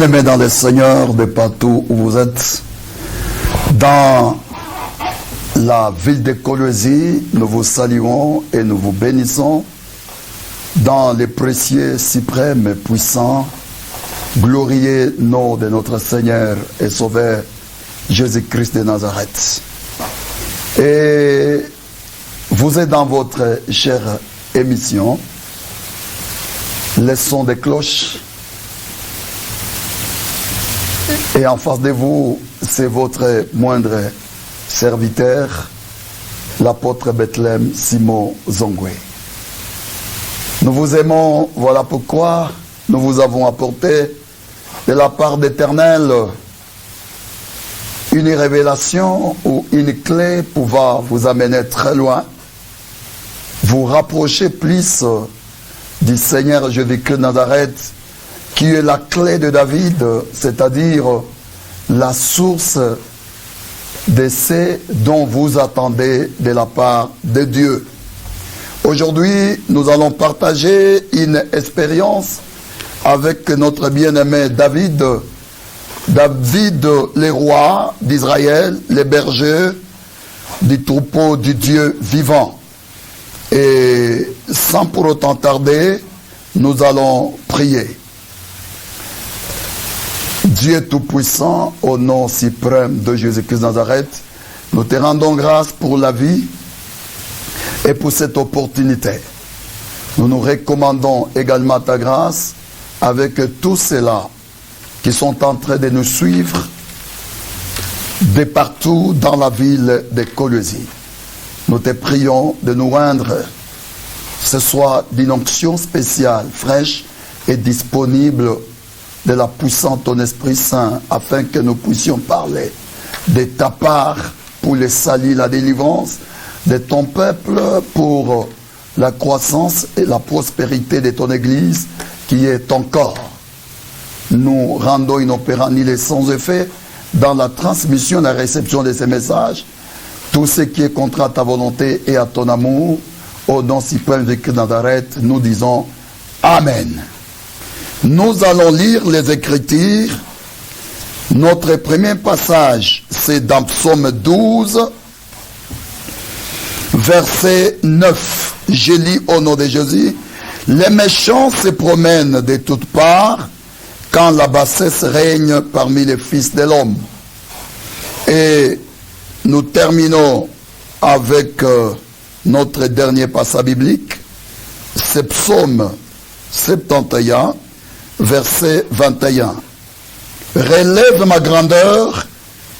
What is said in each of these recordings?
Bien-aimés dans le Seigneur, de partout où vous êtes, dans la ville de Colosie, nous vous saluons et nous vous bénissons dans les précieux, suprêmes et puissants, glorieux nom de notre Seigneur et Sauveur Jésus-Christ de Nazareth. Et vous êtes dans votre chère émission, les sons des cloches. Et en face de vous, c'est votre moindre serviteur, l'apôtre Bethléem Simon Zongwe. Nous vous aimons, voilà pourquoi nous vous avons apporté de la part d'Éternel une révélation ou une clé pouvant vous amener très loin, vous rapprocher plus du Seigneur Jésus-Christ de Nazareth, qui est la clé de David, c'est-à-dire la source de ce dont vous attendez de la part de Dieu. Aujourd'hui, nous allons partager une expérience avec notre bien-aimé David. David, le roi d'Israël, le berger du troupeau du Dieu vivant. Et sans pour autant tarder, nous allons prier. Dieu Tout-Puissant, au nom suprême de Jésus-Christ de Nazareth, nous te rendons grâce pour la vie et pour cette opportunité. Nous nous recommandons également ta grâce avec tous ceux-là qui sont en train de nous suivre de partout dans la ville de Colosie. Nous te prions de nous rendre ce soir d'une onction spéciale, fraîche et disponible de la puissance de ton Esprit Saint, afin que nous puissions parler de ta part pour le salut, la délivrance de ton peuple, pour la croissance et la prospérité de ton Église, qui est ton corps. Nous rendons inopérants ni les sans effet dans la transmission et la réception de ces messages, tout ce qui est contre à ta volonté et à ton amour. Au nom suprême de Christ de Nazareth, nous disons Amen. Nous allons lire les Écritures. Notre premier passage, c'est dans Psaume 12, verset 9. Je lis au nom de Jésus. Les méchants se promènent de toutes parts quand la bassesse règne parmi les fils de l'homme. Et nous terminons avec notre dernier passage biblique. C'est Psaume 71. Verset 21. Relève ma grandeur,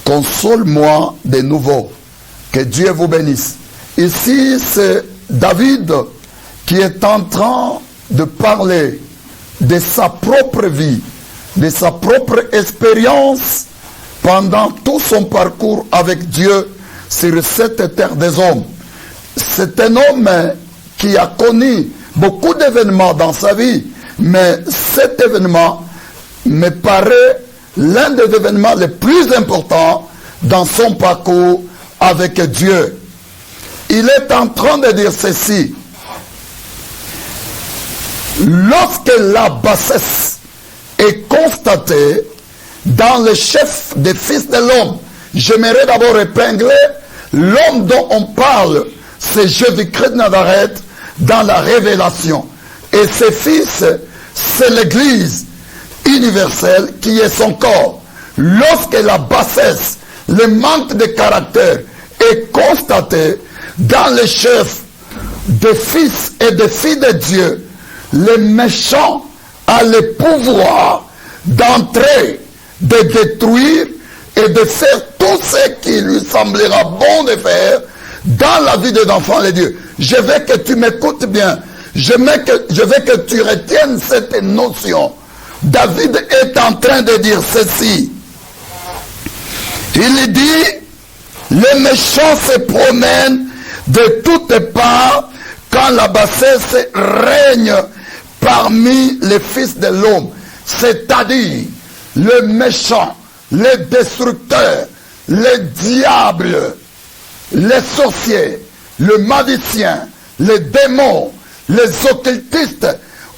console-moi de nouveau. Que Dieu vous bénisse. Ici, c'est David qui est en train de parler de sa propre vie, de sa propre expérience pendant tout son parcours avec Dieu sur cette terre des hommes. C'est un homme qui a connu beaucoup d'événements dans sa vie. Mais cet événement me paraît l'un des événements les plus importants dans son parcours avec Dieu. Il est en train de dire ceci. Lorsque la bassesse est constatée dans le chef des fils de l'homme, j'aimerais d'abord épingler l'homme dont on parle, c'est Jésus-Christ de Nazareth dans la révélation. Et ses fils, c'est l'Église universelle qui est son corps. Lorsque la bassesse, le manque de caractère est constaté dans les chefs des fils et des filles de Dieu, les méchants ont le pouvoir d'entrer, de détruire et de faire tout ce qui lui semblera bon de faire dans la vie des enfants de Dieu. Je veux que tu m'écoutes bien. Je veux que tu retiennes cette notion. David est en train de dire ceci. Il dit, les méchants se promènent de toutes parts quand la bassesse règne parmi les fils de l'homme. C'est-à-dire, le méchant, les destructeurs, les diables, les sorciers, le magicien, les démons, les occultistes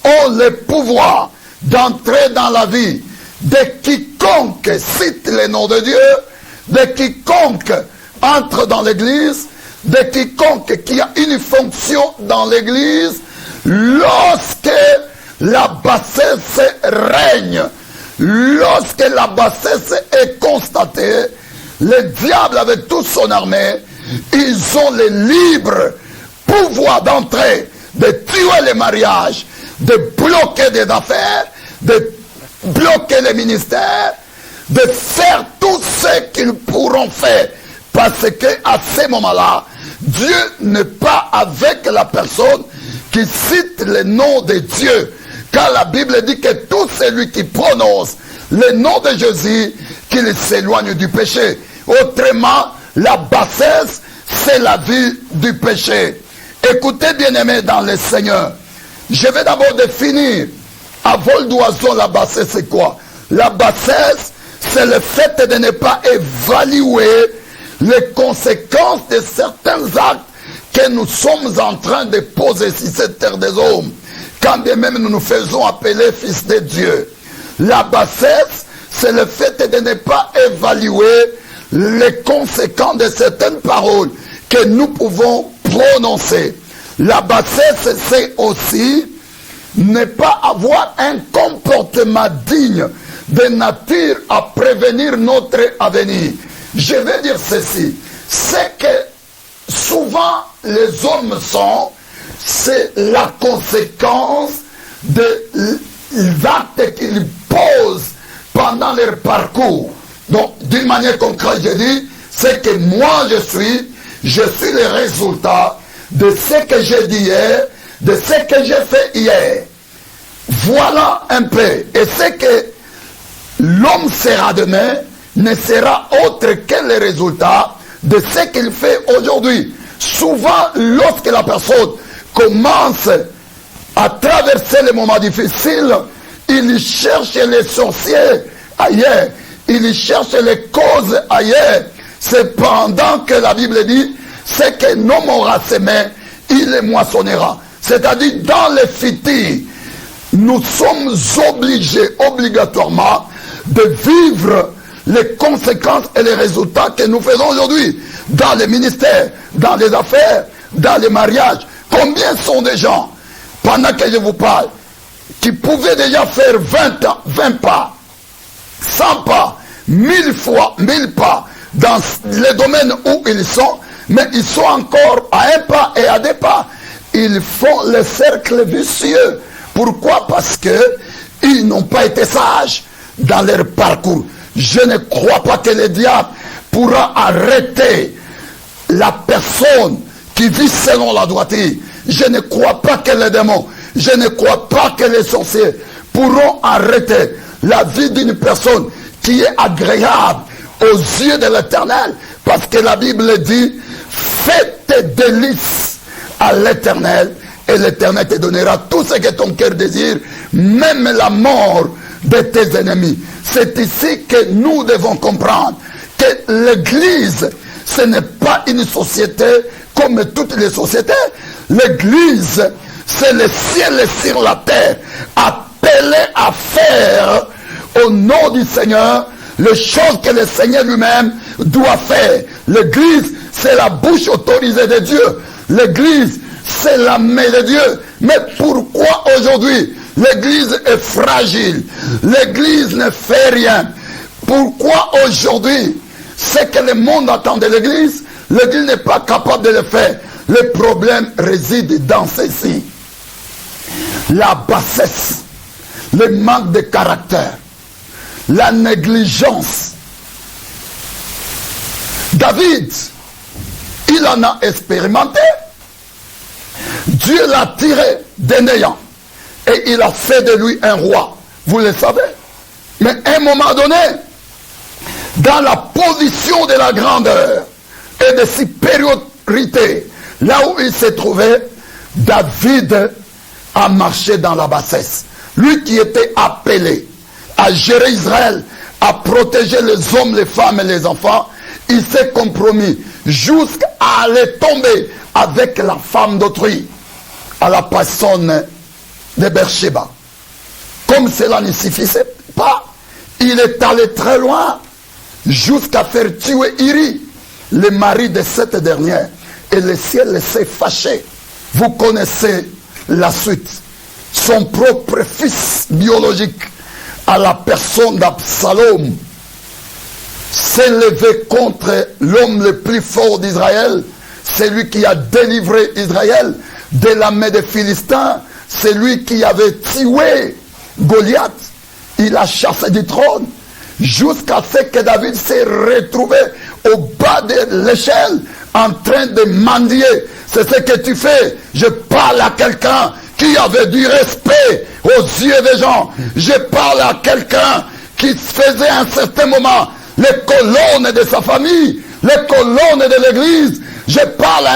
ont le pouvoir d'entrer dans la vie de quiconque cite le nom de Dieu, de quiconque entre dans l'église, de quiconque qui a une fonction dans l'église, lorsque la bassesse règne, lorsque la bassesse est constatée, le diable avec toute son armée, ils ont le libre pouvoir d'entrer, de tuer les mariages, de bloquer des affaires, de bloquer les ministères, de faire tout ce qu'ils pourront faire. Parce qu'à ce moment-là, Dieu n'est pas avec la personne qui cite le nom de Dieu. Car la Bible dit que tout celui qui prononce le nom de Jésus, qu'il s'éloigne du péché. Autrement, la bassesse, c'est la vie du péché. Écoutez, bien-aimés dans le Seigneur, je vais d'abord définir à vol d'oiseau la bassesse, c'est quoi? La bassesse, c'est le fait de ne pas évaluer les conséquences de certains actes que nous sommes en train de poser sur cette terre des hommes, quand bien même nous nous faisons appeler fils de Dieu. La bassesse, c'est le fait de ne pas évaluer les conséquences de certaines paroles que nous pouvons prononcer. La bassesse, c'est aussi ne pas avoir un comportement digne de nature à prévenir notre avenir. Je vais dire ceci, c'est que souvent les hommes sont, c'est la conséquence des actes qu'ils posent pendant leur parcours. Donc, d'une manière concrète, je dis, c'est que moi je suis le résultat de ce que j'ai dit hier, de ce que j'ai fait hier. Voilà un peu. Et ce que l'homme sera demain ne sera autre que le résultat de ce qu'il fait aujourd'hui. Souvent, lorsque la personne commence à traverser les moments difficiles, il cherche les sorciers ailleurs, il cherche les causes ailleurs. Cependant que la Bible dit, c'est que l'homme aura semé, il les moissonnera. C'est-à-dire, dans le futur, nous sommes obligés, obligatoirement, de vivre les conséquences et les résultats que nous faisons aujourd'hui dans les ministères, dans les affaires, dans les mariages. Combien sont des gens, pendant que je vous parle, qui pouvaient déjà faire 20 pas, 100 pas, 1000 fois, 1000 pas dans les domaines où ils sont, mais ils sont encore à un pas et à deux pas. Ils font le cercle vicieux. Pourquoi? Parce qu'ils n'ont pas été sages dans leur parcours. Je ne crois pas que le diable pourra arrêter la personne qui vit selon la droiture. Je ne crois pas que les démons, je ne crois pas que les sorciers pourront arrêter la vie d'une personne qui est agréable aux yeux de l'Éternel. Parce que la Bible dit, fais tes délices à l'Éternel et l'Éternel te donnera tout ce que ton cœur désire, même la mort de tes ennemis. C'est ici que nous devons comprendre que l'Église, ce n'est pas une société comme toutes les sociétés. L'Église, c'est le ciel sur la terre, appelé à faire au nom du Seigneur les choses que le Seigneur lui-même doit faire. L'Église, c'est la bouche autorisée de Dieu. L'Église, c'est la main de Dieu. Mais pourquoi aujourd'hui l'Église est fragile? L'Église ne fait rien. Pourquoi aujourd'hui ce que le monde attend de l'Église, l'Église n'est pas capable de le faire? Le problème réside dans ceci: la bassesse, le manque de caractère, la négligence. David, il en a expérimenté. Dieu l'a tiré des néants et il a fait de lui un roi. Vous le savez. Mais à un moment donné, dans la position de la grandeur et de supériorité, là où il s'est trouvé, David a marché dans la bassesse. Lui qui était appelé à gérer Israël, à protéger les hommes, les femmes et les enfants, il s'est compromis jusqu'à aller tomber avec la femme d'autrui, à la personne de Beersheba. Comme cela ne suffisait pas, Il est allé très loin, jusqu'à faire tuer Iri, le mari de cette dernière. Et le ciel s'est fâché. Vous connaissez la suite. Son propre fils biologique, à la personne d'Absalom, s'est levé contre l'homme le plus fort d'Israël. C'est lui qui a délivré Israël de la main des Philistins. C'est lui qui avait tué Goliath. Il a chassé du trône jusqu'à ce que David s'est retrouvé au bas de l'échelle en train de mendier. C'est ce que tu fais. Je parle à quelqu'un qui avait du respect aux yeux des gens. Je parle à quelqu'un qui faisait à un certain moment les colonnes de sa famille, les colonnes de l'église. Je parle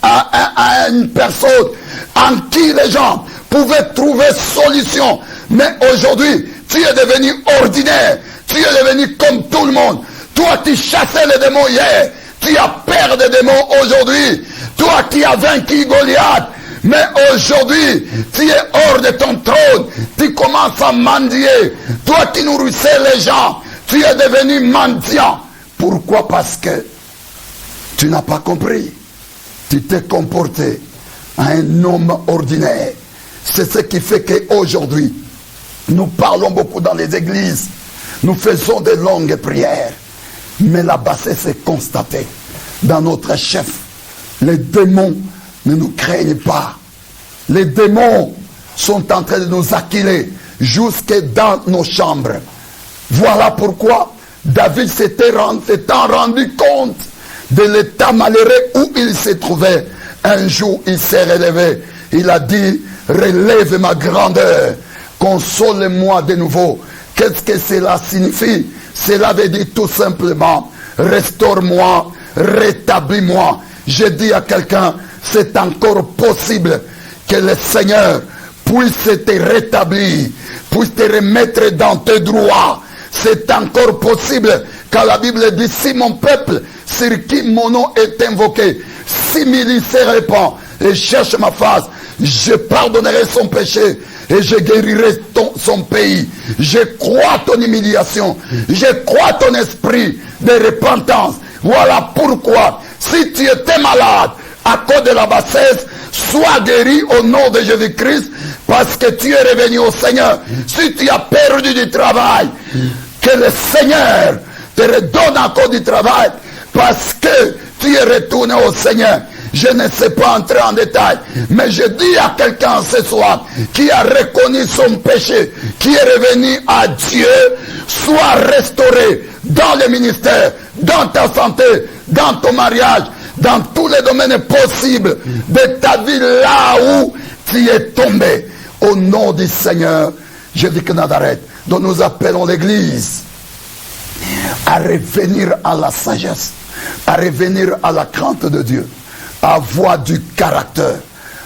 à une personne en qui les gens pouvaient trouver solution. Mais aujourd'hui, tu es devenu ordinaire. Tu es devenu comme tout le monde. Toi qui chassais les démons hier, tu as peur des démons aujourd'hui. Toi qui as vaincu Goliath, mais aujourd'hui, tu es hors de ton trône. Tu commences à mendier. Toi qui nourrissais les gens, tu es devenu mendiant. Pourquoi? Parce que tu n'as pas compris. Tu t'es comporté à un homme ordinaire. C'est ce qui fait qu'aujourd'hui, nous parlons beaucoup dans les églises. Nous faisons de longues prières. Mais la bassesse est constatée dans notre chef. Les démons ne nous craignent pas. Les démons sont en train de nous acculer jusque dans nos chambres. Voilà pourquoi David s'était rendu compte de l'état malheureux où il se trouvait. Un jour, il s'est relevé. Il a dit, relève ma grandeur, console-moi de nouveau. Qu'est-ce que cela signifie? Cela veut dire tout simplement, restaure-moi, rétablis-moi. Je dis à quelqu'un, c'est encore possible que le Seigneur puisse te rétablir, puisse te remettre dans tes droits. C'est encore possible, car la Bible dit, si mon peuple, sur qui mon nom est invoqué, s'il se répand et cherche ma face, je pardonnerai son péché et je guérirai son pays. Je crois ton humiliation, je crois ton esprit de repentance. Voilà pourquoi, si tu étais malade à cause de la bassesse, sois guéri au nom de Jésus-Christ, parce que tu es revenu au Seigneur. Si tu as perdu du travail, que le Seigneur te redonne encore du travail, parce que tu es retourné au Seigneur. Je ne sais pas entrer en détail, mais je dis à quelqu'un ce soir qui a reconnu son péché, qui est revenu à Dieu, sois restauré dans le ministère, dans ta santé, dans ton mariage, dans tous les domaines possibles de ta vie, là où tu es tombé. Au nom du Seigneur Jésus de Nazareth, dont nous appelons l'Église à revenir à la sagesse, à revenir à la crainte de Dieu, à avoir du caractère,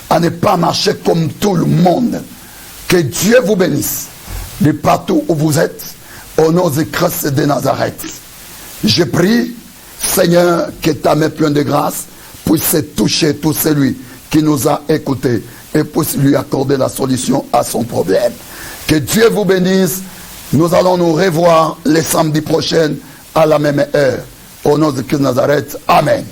à ne pas marcher comme tout le monde. Que Dieu vous bénisse de partout où vous êtes, au nom de Christ de Nazareth. Je prie, Seigneur, que ta main pleine de grâce puisse toucher tout celui qui nous a écoutés et puisse lui accorder la solution à son problème. Que Dieu vous bénisse. Nous allons nous revoir les samedis prochains à la même heure. Au nom de Christ de Nazareth. Amen.